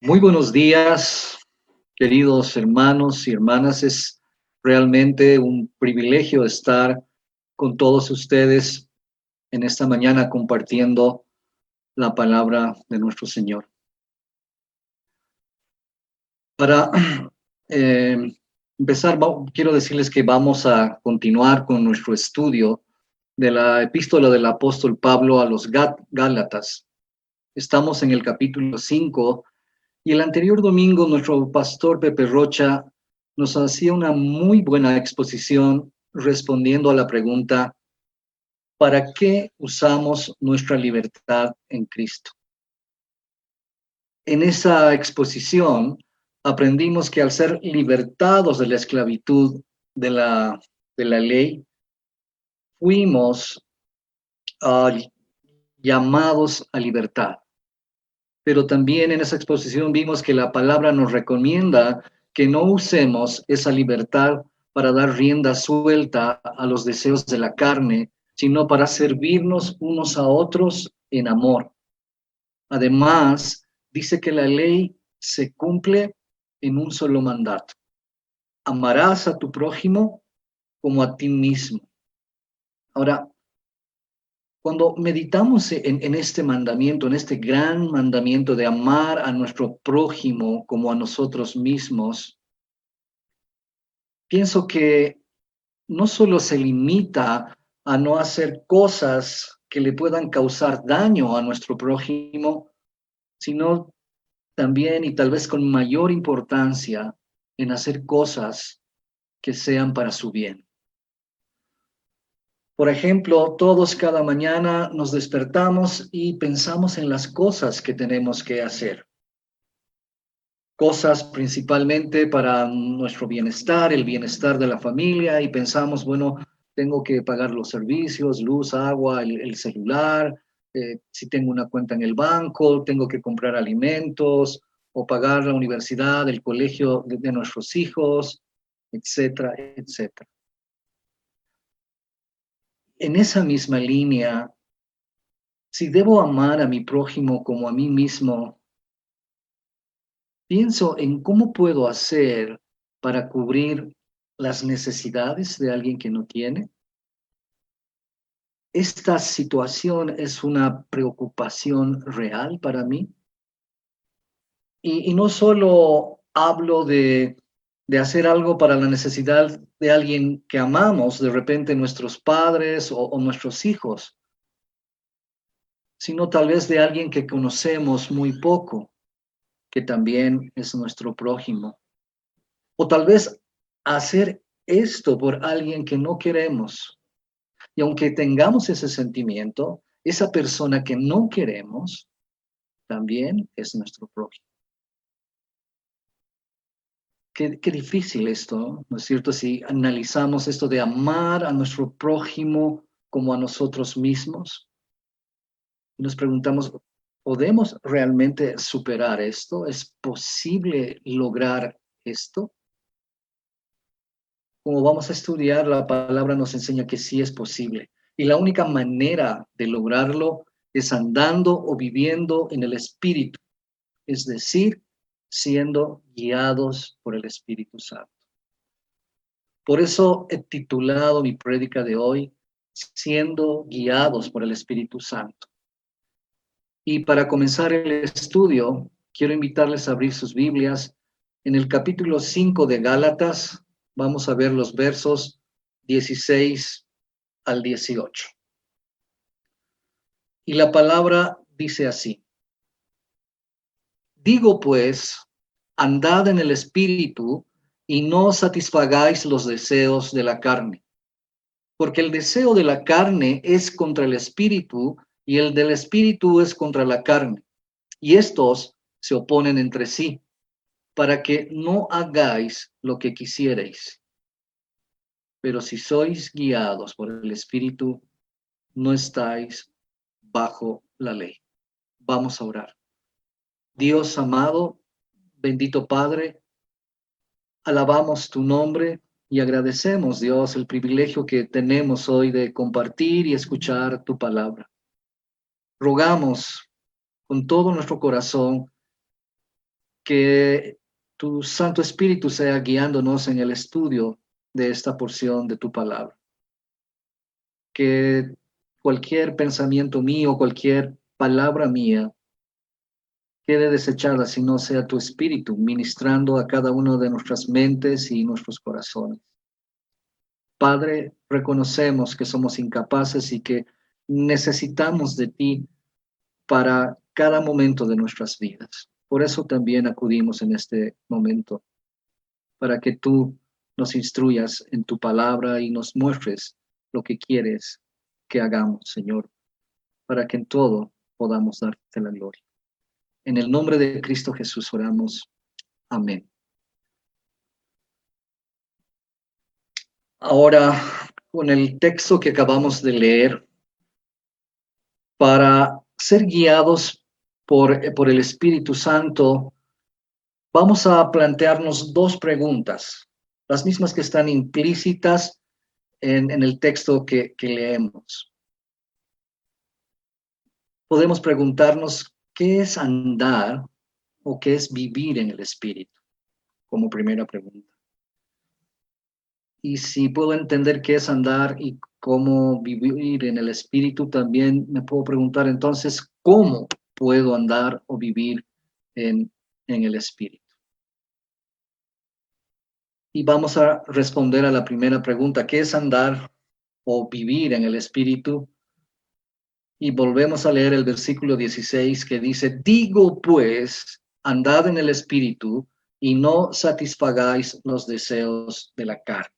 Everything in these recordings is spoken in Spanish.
Muy buenos días, queridos hermanos y hermanas. Es realmente un privilegio estar con todos ustedes en esta mañana compartiendo la palabra de nuestro Señor. Para eh, empezar, quiero decirles que vamos a continuar con nuestro estudio de la epístola del apóstol Pablo a los Gálatas. Estamos en el capítulo 5. Y el anterior domingo nuestro pastor Pepe Rocha nos hacía una muy buena exposición respondiendo a la pregunta: ¿para qué usamos nuestra libertad en Cristo? En esa exposición aprendimos que al ser libertados de la esclavitud de la ley, fuimos uh, llamados a libertad. Pero también en esa exposición vimos que la palabra nos recomienda que no usemos esa libertad para dar rienda suelta a los deseos de la carne, sino para servirnos unos a otros en amor. Además, dice que la ley se cumple en un solo mandato: amarás a tu prójimo como a ti mismo. Ahora, cuando meditamos en este mandamiento, en este gran mandamiento de amar a nuestro prójimo como a nosotros mismos, pienso que no solo se limita a no hacer cosas que le puedan causar daño a nuestro prójimo, sino también y tal vez con mayor importancia en hacer cosas que sean para su bien. Por ejemplo, todos cada mañana nos despertamos y pensamos en las cosas que tenemos que hacer. Cosas principalmente para nuestro bienestar, el bienestar de la familia, y pensamos, bueno, tengo que pagar los servicios, luz, agua, el celular, si tengo una cuenta en el banco, tengo que comprar alimentos o pagar la universidad, el colegio de nuestros hijos, etcétera, etcétera. En esa misma línea, si debo amar a mi prójimo como a mí mismo, pienso en cómo puedo hacer para cubrir las necesidades de alguien que no tiene. ¿Esta situación es una preocupación real para mí? Y no solo hablo de hacer algo para la necesidad de alguien que amamos, de repente nuestros padres o nuestros hijos, sino tal vez de alguien que conocemos muy poco, que también es nuestro prójimo. O tal vez hacer esto por alguien que no queremos. Y aunque tengamos ese sentimiento, esa persona que no queremos también es nuestro prójimo. Qué difícil esto, ¿no es cierto? Si analizamos esto de amar a nuestro prójimo como a nosotros mismos, y nos preguntamos, ¿podemos realmente superar esto? ¿Es posible lograr esto? Como vamos a estudiar, la palabra nos enseña que sí es posible. Y la única manera de lograrlo es andando o viviendo en el Espíritu, es decir, siendo guiados por el Espíritu Santo. Por eso he titulado mi prédica de hoy, Siendo guiados por el Espíritu Santo. Y para comenzar el estudio, quiero invitarles a abrir sus Biblias en el capítulo 5 de Gálatas. Vamos a ver los versos 16 al 18. Y la palabra dice así: digo pues, andad en el Espíritu y no satisfagáis los deseos de la carne, porque el deseo de la carne es contra el Espíritu y el del Espíritu es contra la carne, y estos se oponen entre sí, para que no hagáis lo que quisierais. Pero si sois guiados por el Espíritu, no estáis bajo la ley. Vamos a orar. Dios amado, bendito Padre, alabamos tu nombre y agradecemos, Dios, el privilegio que tenemos hoy de compartir y escuchar tu palabra. Rogamos con todo nuestro corazón que tu Santo Espíritu sea guiándonos en el estudio de esta porción de tu palabra. Que cualquier pensamiento mío, cualquier palabra mía, quede desechada si no sea tu Espíritu ministrando a cada uno de nuestras mentes y nuestros corazones. Padre, reconocemos que somos incapaces y que necesitamos de ti para cada momento de nuestras vidas. Por eso también acudimos en este momento, para que tú nos instruyas en tu palabra y nos muestres lo que quieres que hagamos, Señor, para que en todo podamos darte la gloria. En el nombre de Cristo Jesús oramos. Amén. Ahora, con el texto que acabamos de leer, para ser guiados por el Espíritu Santo, vamos a plantearnos dos preguntas, las mismas que están implícitas en el texto que leemos. Podemos preguntarnos, ¿qué es andar o qué es vivir en el Espíritu? Como primera pregunta. Y si puedo entender qué es andar y cómo vivir en el Espíritu, también me puedo preguntar entonces, ¿cómo puedo andar o vivir en el Espíritu? Y vamos a responder a la primera pregunta, ¿qué es andar o vivir en el Espíritu? Y volvemos a leer el versículo 16 que dice, digo pues, andad en el Espíritu y no satisfagáis los deseos de la carne.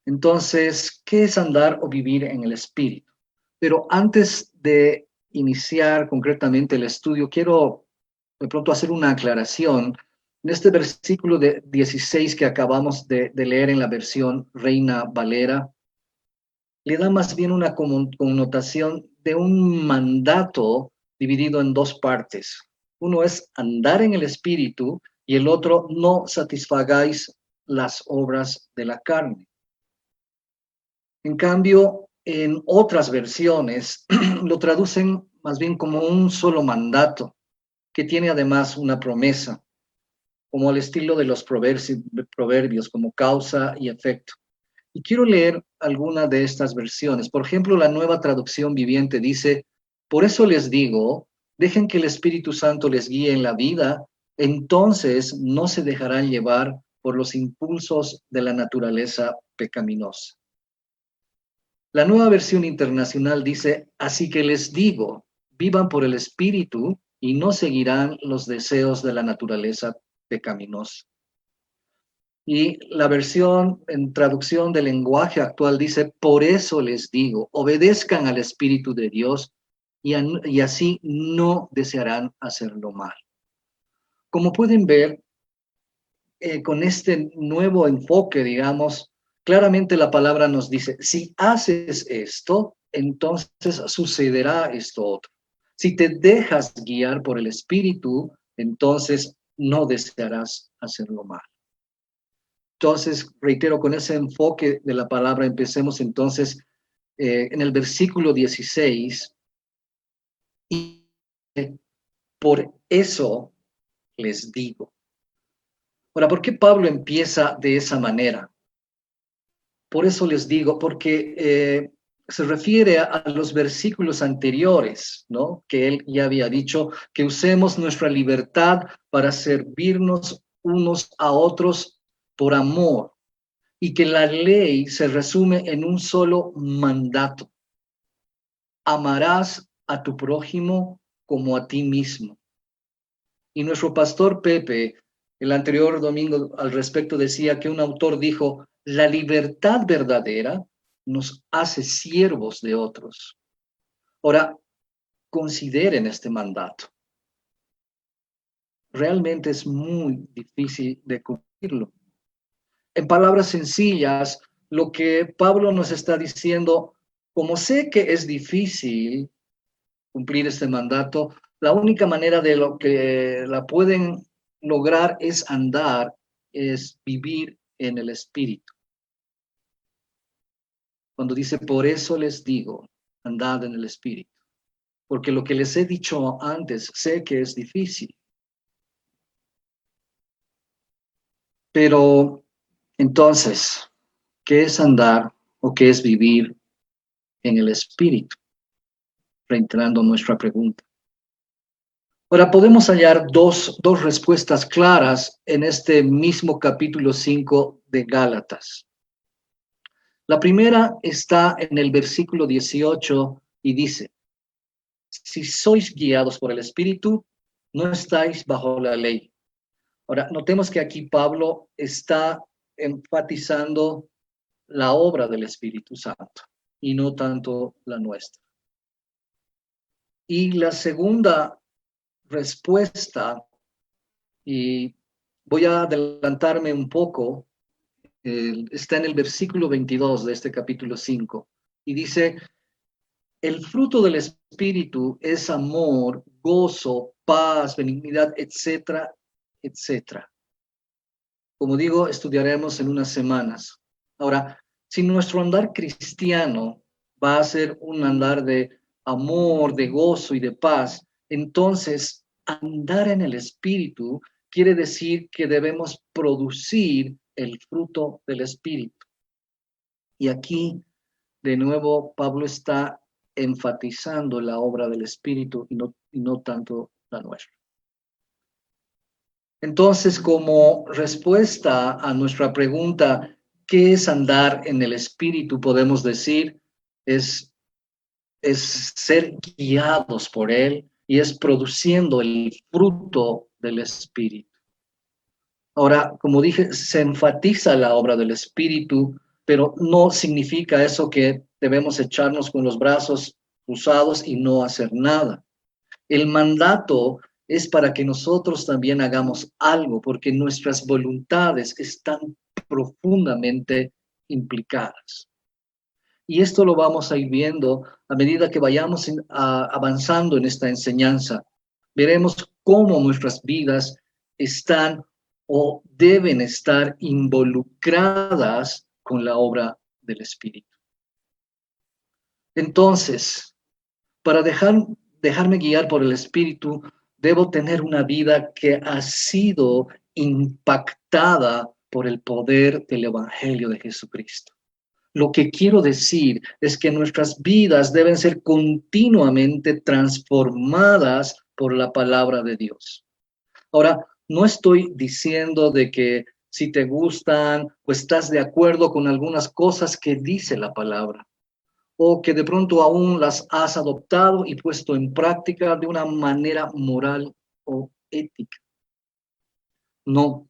Entonces, ¿qué es andar o vivir en el Espíritu? Pero antes de iniciar concretamente el estudio, quiero de pronto hacer una aclaración. En este versículo de 16 que acabamos de leer en la versión Reina Valera, le da más bien una connotación de un mandato dividido en dos partes. Uno es andar en el Espíritu y el otro no satisfagáis las obras de la carne. En cambio, en otras versiones lo traducen más bien como un solo mandato, que tiene además una promesa, como al estilo de los proverbios, como causa y efecto. Y quiero leer alguna de estas versiones. Por ejemplo, la Nueva Traducción Viviente dice, por eso les digo, dejen que el Espíritu Santo les guíe en la vida, entonces no se dejarán llevar por los impulsos de la naturaleza pecaminosa. La Nueva Versión Internacional dice, así que les digo, vivan por el Espíritu y no seguirán los deseos de la naturaleza pecaminosa. Y la versión en traducción del lenguaje actual dice, por eso les digo, obedezcan al Espíritu de Dios y así no desearán hacer lo mal. Como pueden ver, con este nuevo enfoque, digamos, claramente la palabra nos dice, si haces esto, entonces sucederá esto otro. Si te dejas guiar por el Espíritu, entonces no desearás hacerlo mal. Entonces, reitero, con ese enfoque de la palabra, empecemos entonces en el versículo 16. Y por eso les digo. Ahora, ¿por qué Pablo empieza de esa manera? Por eso les digo, porque se refiere a los versículos anteriores, ¿no? Que él ya había dicho, que usemos nuestra libertad para servirnos unos a otros por amor, y que la ley se resume en un solo mandato. Amarás a tu prójimo como a ti mismo. Y nuestro pastor Pepe, el anterior domingo al respecto, decía que un autor dijo, la libertad verdadera nos hace siervos de otros. Ahora, consideren este mandato. Realmente es muy difícil de cumplirlo. En palabras sencillas, lo que Pablo nos está diciendo, como sé que es difícil cumplir este mandato, la única manera de lo que la pueden lograr es andar, es vivir en el Espíritu. Cuando dice, por eso les digo, andad en el Espíritu. Porque lo que les he dicho antes, sé que es difícil. Pero entonces, ¿qué es andar o qué es vivir en el Espíritu? Reiterando nuestra pregunta. Ahora, podemos hallar dos respuestas claras en este mismo capítulo 5 de Gálatas. La primera está en el versículo 18 y dice, si sois guiados por el Espíritu, no estáis bajo la ley. Ahora, notemos que aquí Pablo está enfatizando la obra del Espíritu Santo y no tanto la nuestra. Y la segunda respuesta, y voy a adelantarme un poco, está en el versículo 22 de este capítulo 5, y dice, el fruto del Espíritu es amor, gozo, paz, benignidad, etcétera, etcétera. Como digo, estudiaremos en unas semanas. Ahora, si nuestro andar cristiano va a ser un andar de amor, de gozo y de paz, entonces andar en el Espíritu quiere decir que debemos producir el fruto del Espíritu. Y aquí, de nuevo, Pablo está enfatizando la obra del Espíritu y no tanto la nuestra. Entonces, como respuesta a nuestra pregunta, ¿qué es andar en el Espíritu? Podemos decir, es, es ser guiados por Él y es produciendo el fruto del Espíritu. Ahora, como dije, se enfatiza la obra del Espíritu, pero no significa eso que debemos echarnos con los brazos cruzados y no hacer nada. El mandato es para que nosotros también hagamos algo, porque nuestras voluntades están profundamente implicadas. Y esto lo vamos a ir viendo a medida que vayamos avanzando en esta enseñanza. Veremos cómo nuestras vidas están o deben estar involucradas con la obra del Espíritu. Entonces, para dejarme guiar por el Espíritu, debo tener una vida que ha sido impactada por el poder del Evangelio de Jesucristo. Lo que quiero decir es que nuestras vidas deben ser continuamente transformadas por la palabra de Dios. Ahora, no estoy diciendo de que si te gustan o estás de acuerdo con algunas cosas que dice la palabra, o que de pronto aún las has adoptado y puesto en práctica de una manera moral o ética. No,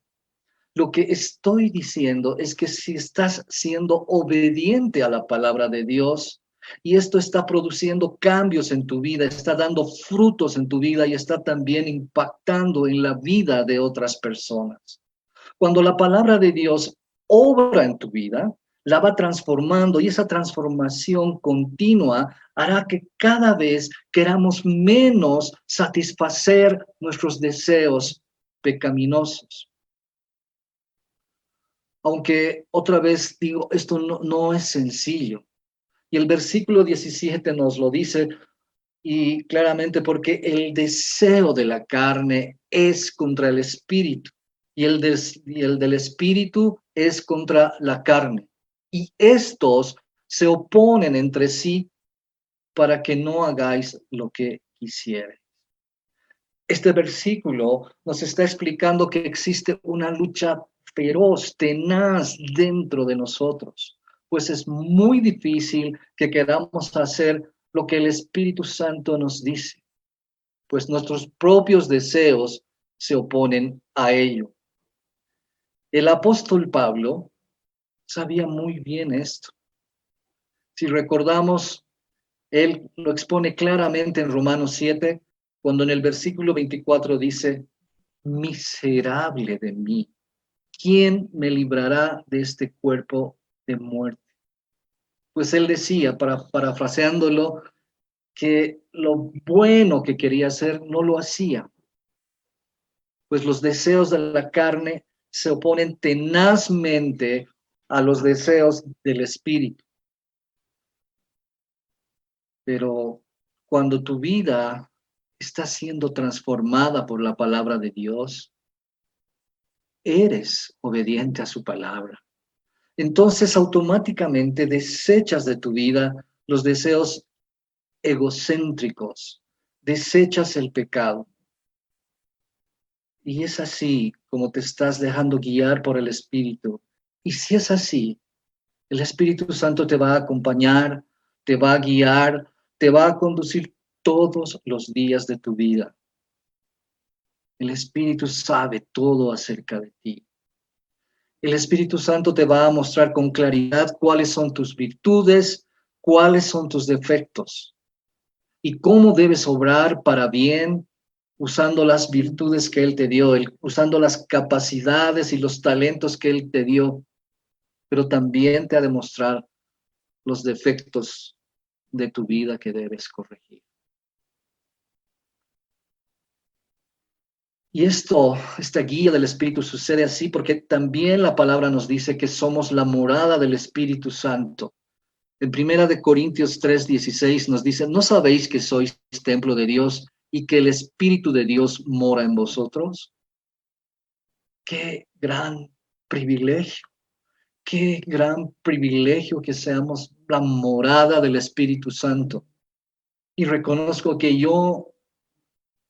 lo que estoy diciendo es que si estás siendo obediente a la palabra de Dios y esto está produciendo cambios en tu vida, está dando frutos en tu vida y está también impactando en la vida de otras personas. Cuando la palabra de Dios obra en tu vida, la va transformando y esa transformación continua hará que cada vez queramos menos satisfacer nuestros deseos pecaminosos. Aunque otra vez digo, esto no es sencillo. Y el versículo 17 nos lo dice y claramente porque el deseo de la carne es contra el espíritu y el del espíritu es contra la carne. Y estos se oponen entre sí para que no hagáis lo que quisierais. Este versículo nos está explicando que existe una lucha feroz, tenaz dentro de nosotros, pues es muy difícil que queramos hacer lo que el Espíritu Santo nos dice, pues nuestros propios deseos se oponen a ello. El apóstol Pablo sabía muy bien esto. Si recordamos, él lo expone claramente en Romanos 7, cuando en el versículo 24 dice, miserable de mí, ¿quién me librará de este cuerpo de muerte? Pues él decía, parafraseándolo, que lo bueno que quería hacer no lo hacía, pues los deseos de la carne se oponen tenazmente a los deseos del espíritu. Pero cuando tu vida está siendo transformada por la palabra de Dios, eres obediente a su palabra. Entonces automáticamente desechas de tu vida los deseos egocéntricos, desechas el pecado. Y es así como te estás dejando guiar por el Espíritu. Y si es así, el Espíritu Santo te va a acompañar, te va a guiar, te va a conducir todos los días de tu vida. El Espíritu sabe todo acerca de ti. El Espíritu Santo te va a mostrar con claridad cuáles son tus virtudes, cuáles son tus defectos y cómo debes obrar para bien usando las virtudes que Él te dio, usando las capacidades y los talentos que Él te dio, pero también te ha de mostrar los defectos de tu vida que debes corregir. Y esta guía del Espíritu sucede así porque también la palabra nos dice que somos la morada del Espíritu Santo. En 1 Corintios 3:16 nos dice, ¿no sabéis que sois templo de Dios y que el Espíritu de Dios mora en vosotros? ¡Qué gran privilegio! ¡Qué gran privilegio que seamos la morada del Espíritu Santo! Y reconozco que yo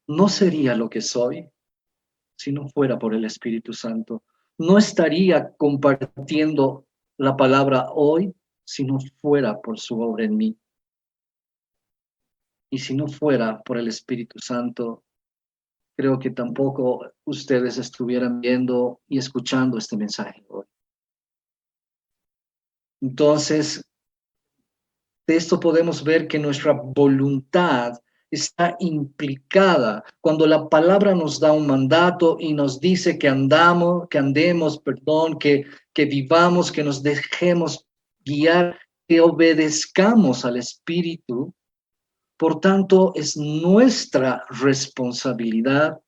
no sería lo que soy si no fuera por el Espíritu Santo. No estaría compartiendo la palabra hoy si no fuera por su obra en mí. Y si no fuera por el Espíritu Santo, creo que tampoco ustedes estuvieran viendo y escuchando este mensaje hoy. Entonces, de esto podemos ver que nuestra voluntad está implicada cuando la palabra nos da un mandato y nos dice que andemos, que vivamos, que nos dejemos guiar, que obedezcamos al Espíritu. Por tanto, es nuestra responsabilidad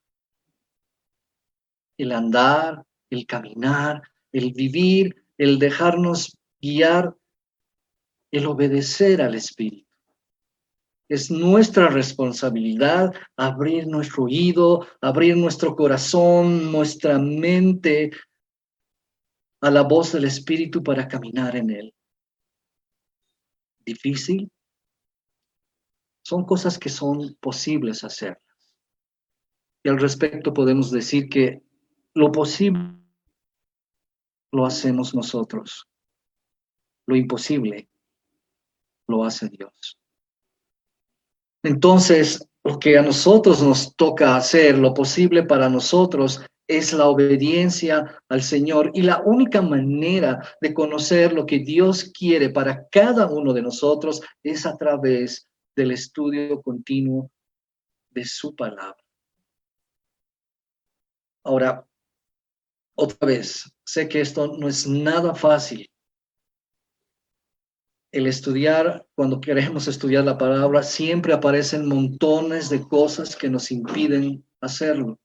el andar, el caminar, el vivir, el dejarnos guiar, el obedecer al Espíritu. Es nuestra responsabilidad abrir nuestro oído, abrir nuestro corazón, nuestra mente a la voz del Espíritu para caminar en él. ¿Difícil? Son cosas que son posibles hacerlas. Y al respecto podemos decir que lo posible lo hacemos nosotros. Lo imposible lo hace Dios. Entonces, lo que a nosotros nos toca hacer, lo posible para nosotros, es la obediencia al Señor. Y la única manera de conocer lo que Dios quiere para cada uno de nosotros es a través del estudio continuo de su palabra. Ahora, otra vez, sé que esto no es nada fácil. El estudiar, cuando queremos estudiar la palabra, siempre aparecen montones de cosas que nos impiden hacerlo.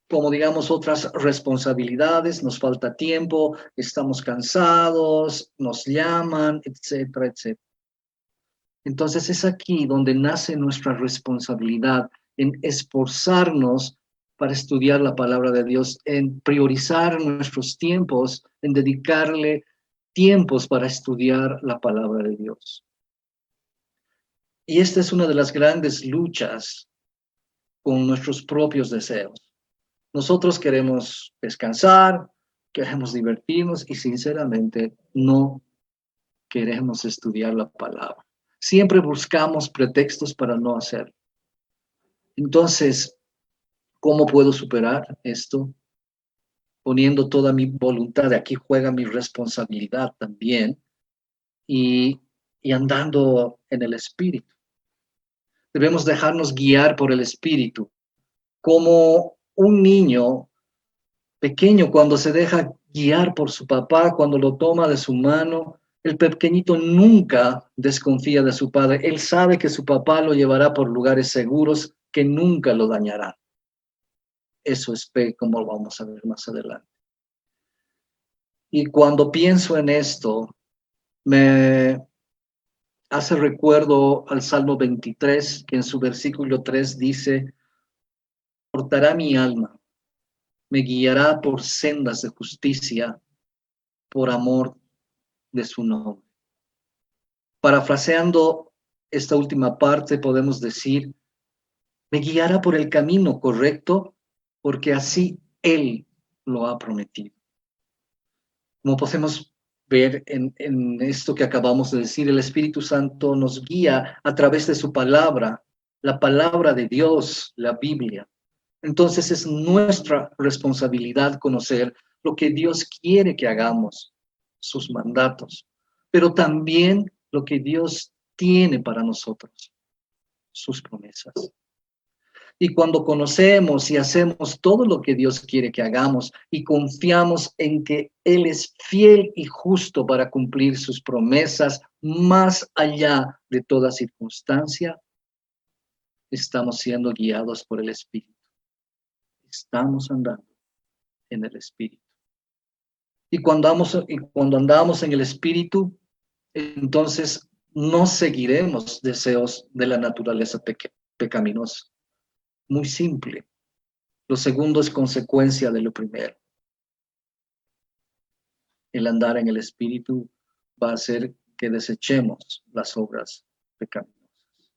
Como digamos otras responsabilidades, nos falta tiempo, estamos cansados, nos llaman, etcétera, etcétera. Entonces es aquí donde nace nuestra responsabilidad en esforzarnos para estudiar la palabra de Dios, en priorizar nuestros tiempos, en dedicarle tiempos para estudiar la palabra de Dios. Y esta es una de las grandes luchas con nuestros propios deseos. Nosotros queremos descansar, queremos divertirnos y sinceramente no queremos estudiar la palabra. Siempre buscamos pretextos para no hacerlo. Entonces, ¿cómo puedo superar esto? Poniendo toda mi voluntad, aquí juega mi responsabilidad también, y andando en el Espíritu. Debemos dejarnos guiar por el Espíritu, como un niño pequeño cuando se deja guiar por su papá, cuando lo toma de su mano. El pequeñito nunca desconfía de su padre. Él sabe que su papá lo llevará por lugares seguros que nunca lo dañarán. Eso es fe, como lo vamos a ver más adelante. Y cuando pienso en esto, me hace recuerdo al Salmo 23, que en su versículo 3 dice, portará mi alma me guiará por sendas de justicia por amor de su nombre. Parafraseando esta última parte, podemos decir, me guiará por el camino correcto porque así Él lo ha prometido. Como podemos ver en esto que acabamos de decir, el Espíritu Santo nos guía a través de su palabra, la palabra de Dios, la Biblia. Entonces es nuestra responsabilidad conocer lo que Dios quiere que hagamos, sus mandatos, pero también lo que Dios tiene para nosotros, sus promesas. Y cuando conocemos y hacemos todo lo que Dios quiere que hagamos y confiamos en que Él es fiel y justo para cumplir sus promesas más allá de toda circunstancia, estamos siendo guiados por el Espíritu. Estamos andando en el Espíritu. Y cuando andamos en el Espíritu, entonces no seguiremos deseos de la naturaleza pecaminosa. Muy simple. Lo segundo es consecuencia de lo primero. El andar en el Espíritu va a hacer que desechemos las obras pecaminosas.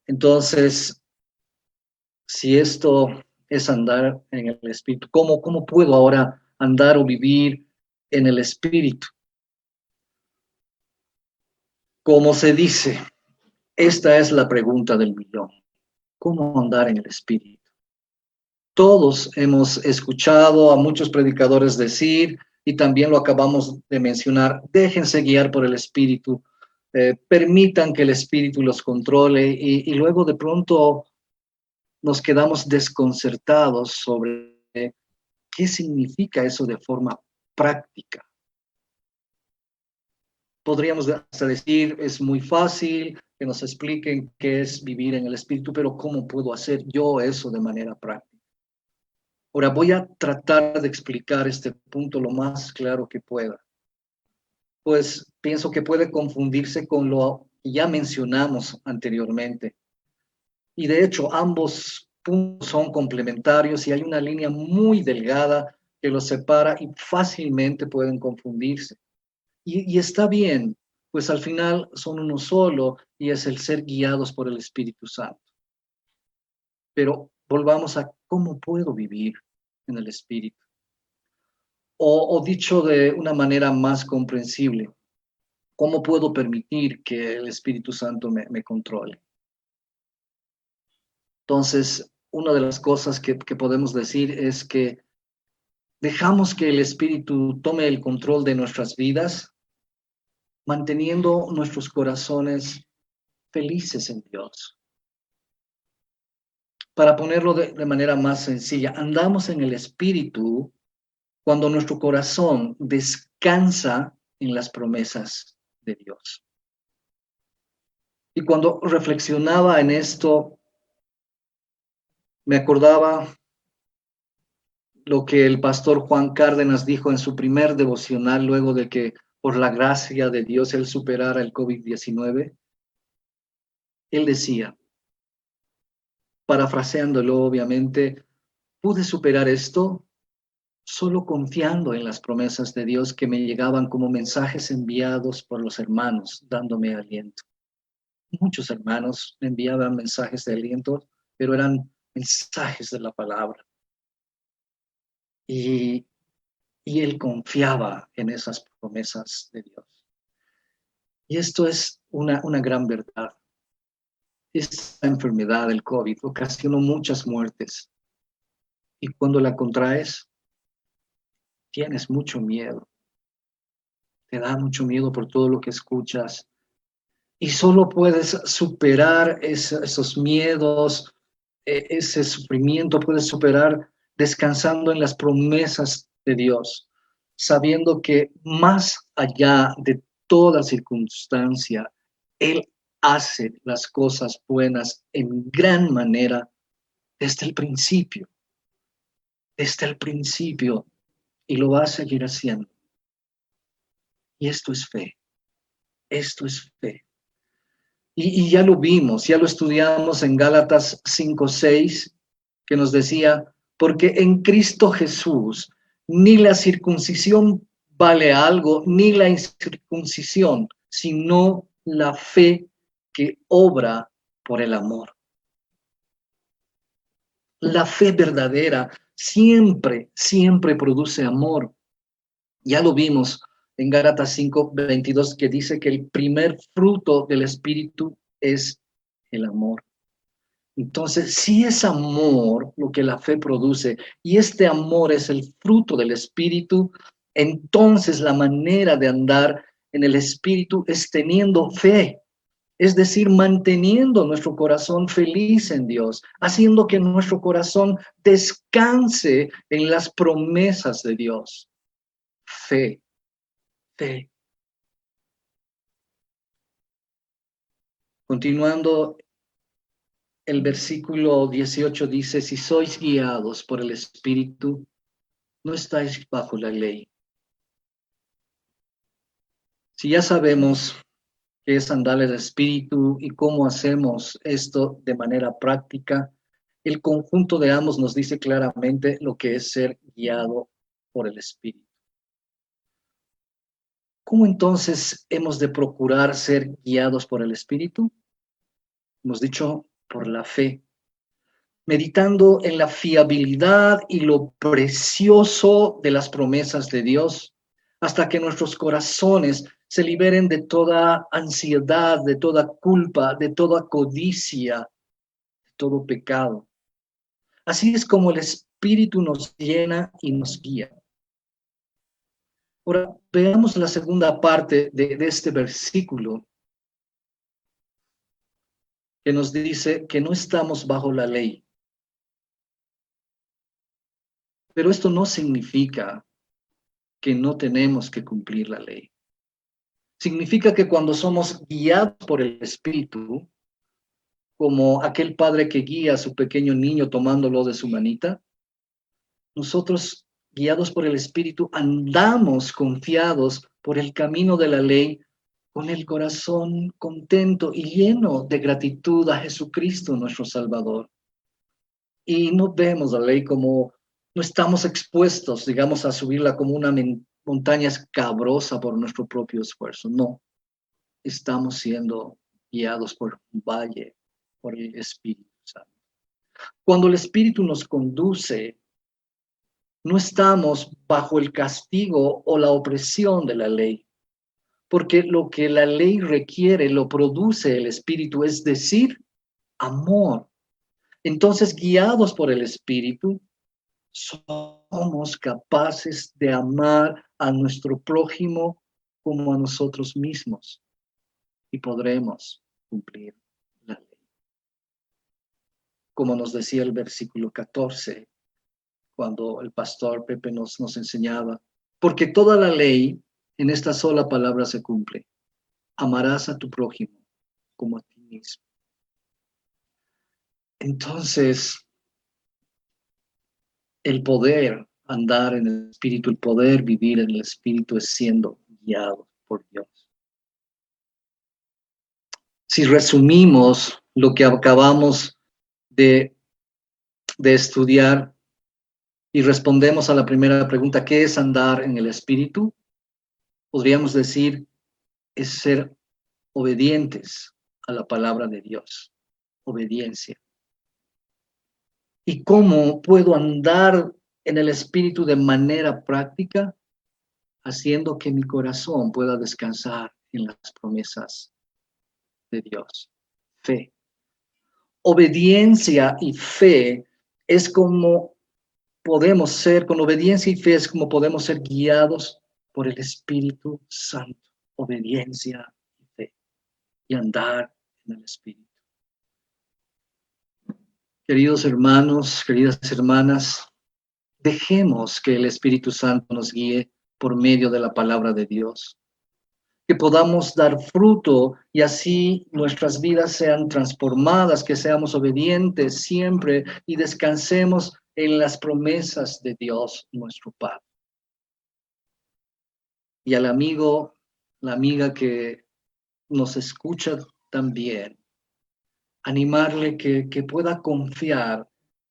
Entonces, si esto es andar en el Espíritu, ¿cómo puedo ahora andar o vivir en el Espíritu? Como se dice, esta es la pregunta del millón. ¿Cómo andar en el Espíritu? Todos hemos escuchado a muchos predicadores decir, y también lo acabamos de mencionar, déjense guiar por el Espíritu, permitan que el Espíritu los controle y luego de pronto nos quedamos desconcertados sobre qué significa eso de forma práctica. Podríamos hasta decir, es muy fácil que nos expliquen qué es vivir en el Espíritu, pero ¿cómo puedo hacer yo eso de manera práctica? Ahora voy a tratar de explicar este punto lo más claro que pueda, pues pienso que puede confundirse con lo que ya mencionamos anteriormente. Y de hecho, ambos puntos son complementarios y hay una línea muy delgada que los separa y fácilmente pueden confundirse. Y está bien, pues al final son uno solo y es el ser guiados por el Espíritu Santo. Pero volvamos a cómo puedo vivir en el Espíritu. O dicho de una manera más comprensible, ¿cómo puedo permitir que el Espíritu Santo me controle? Entonces, una de las cosas que podemos decir es que dejamos que el Espíritu tome el control de nuestras vidas, manteniendo nuestros corazones felices en Dios. Para ponerlo de manera más sencilla, andamos en el Espíritu cuando nuestro corazón descansa en las promesas de Dios. Y cuando reflexionaba en esto, me acordaba lo que el pastor Juan Cárdenas dijo en su primer devocional luego de que por la gracia de Dios él superara el COVID-19. Él decía, parafraseándolo obviamente, pude superar esto solo confiando en las promesas de Dios que me llegaban como mensajes enviados por los hermanos, dándome aliento. Muchos hermanos me enviaban mensajes de aliento, pero eran mensajes de la palabra. Y él confiaba en esas promesas de Dios. Y esto es una gran verdad. Esta enfermedad, el COVID, ocasionó muchas muertes. Y cuando la contraes, tienes mucho miedo. Te da mucho miedo por todo lo que escuchas. Y solo puedes superar esos miedos, ese sufrimiento, puedes superar descansando en las promesas de Dios, sabiendo que más allá de toda circunstancia, Él hace las cosas buenas en gran manera desde el principio, y lo va a seguir haciendo. Y esto es fe, esto es fe. Y ya lo vimos, ya lo estudiamos en Gálatas 5:6, que nos decía, porque en Cristo Jesús ni la circuncisión vale algo, ni la incircuncisión, sino la fe que obra por el amor. La fe verdadera siempre, siempre produce amor. Ya lo vimos en Gálatas 5:22, que dice que el primer fruto del Espíritu es el amor. Entonces, si es amor lo que la fe produce y este amor es el fruto del Espíritu, entonces la manera de andar en el Espíritu es teniendo fe, es decir, manteniendo nuestro corazón feliz en Dios, haciendo que nuestro corazón descanse en las promesas de Dios. Fe, fe. Continuando, el versículo 18 dice, si sois guiados por el Espíritu, no estáis bajo la ley. Si ya sabemos qué es andar el Espíritu y cómo hacemos esto de manera práctica, el conjunto de ambos nos dice claramente lo que es ser guiado por el Espíritu. ¿Cómo entonces hemos de procurar ser guiados por el Espíritu? Hemos dicho por la fe, meditando en la fiabilidad y lo precioso de las promesas de Dios, hasta que nuestros corazones se liberen de toda ansiedad, de toda culpa, de toda codicia, de todo pecado. Así es como el Espíritu nos llena y nos guía. Ahora, veamos la segunda parte de este versículo que nos dice que no estamos bajo la ley. Pero esto no significa que no tenemos que cumplir la ley. Significa que cuando somos guiados por el Espíritu, como aquel padre que guía a su pequeño niño tomándolo de su manita, nosotros, guiados por el Espíritu, andamos confiados por el camino de la ley, con el corazón contento y lleno de gratitud a Jesucristo, nuestro Salvador. Y no vemos la ley como, no estamos expuestos, digamos, a subirla como una montaña escabrosa por nuestro propio esfuerzo. No, estamos siendo guiados por un valle, por el Espíritu Santo. Cuando el Espíritu nos conduce, no estamos bajo el castigo o la opresión de la ley, porque lo que la ley requiere lo produce el Espíritu, es decir, amor. Entonces, guiados por el Espíritu, somos capaces de amar a nuestro prójimo como a nosotros mismos y podremos cumplir la ley. Como nos decía el versículo 14, cuando el pastor Pepe nos enseñaba, porque toda la ley en esta sola palabra se cumple. Amarás a tu prójimo como a ti mismo. Entonces, el poder andar en el Espíritu, el poder vivir en el Espíritu es siendo guiado por Dios. Si resumimos lo que acabamos de estudiar y respondemos a la primera pregunta, ¿qué es andar en el Espíritu? Podríamos decir, es ser obedientes a la palabra de Dios, obediencia. ¿Y cómo puedo andar en el Espíritu de manera práctica? Haciendo que mi corazón pueda descansar en las promesas de Dios. Fe. Obediencia y fe es como podemos ser, con obediencia y fe es como podemos ser guiados por el Espíritu Santo. Obediencia y fe. Y andar en el Espíritu. Queridos hermanos, queridas hermanas, dejemos que el Espíritu Santo nos guíe por medio de la palabra de Dios. Que podamos dar fruto y así nuestras vidas sean transformadas, que seamos obedientes siempre y descansemos en las promesas de Dios, nuestro Padre. Y al amigo, la amiga que nos escucha también, animarle que pueda confiar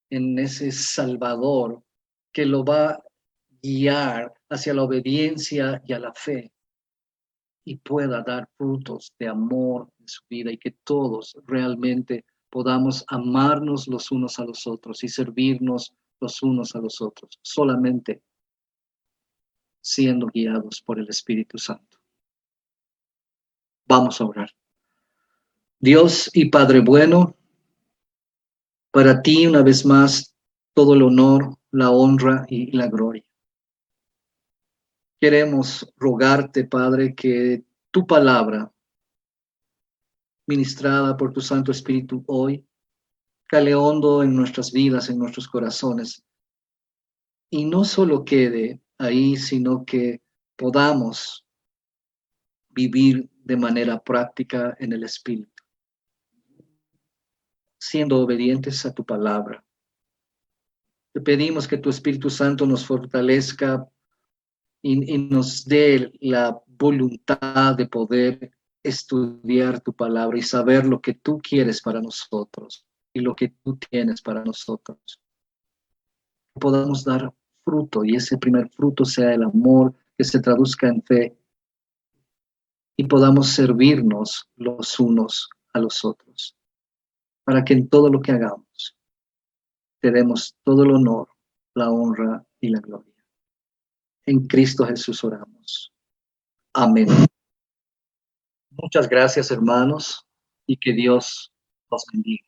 en ese Salvador que lo va a guiar hacia la obediencia y a la fe, y pueda dar frutos de amor en su vida, y que todos realmente podamos amarnos los unos a los otros y servirnos los unos a los otros, solamente siendo guiados por el Espíritu Santo. Vamos a orar. Dios y Padre bueno, para ti una vez más todo el honor, la honra y la gloria. Queremos rogarte, Padre, que tu palabra, ministrada por tu Santo Espíritu hoy, cale hondo en nuestras vidas, en nuestros corazones, y no solo quede ahí, sino que podamos vivir de manera práctica en el Espíritu, siendo obedientes a tu palabra. Te pedimos que tu Espíritu Santo nos fortalezca y nos dé la voluntad de poder estudiar tu palabra y saber lo que tú quieres para nosotros y lo que tú tienes para nosotros. Podamos dar fruto, y ese primer fruto sea el amor que se traduzca en fe, y podamos servirnos los unos a los otros, para que en todo lo que hagamos te demos todo el honor, la honra y la gloria. En Cristo Jesús oramos. Amén. Muchas gracias, hermanos, y que Dios los bendiga.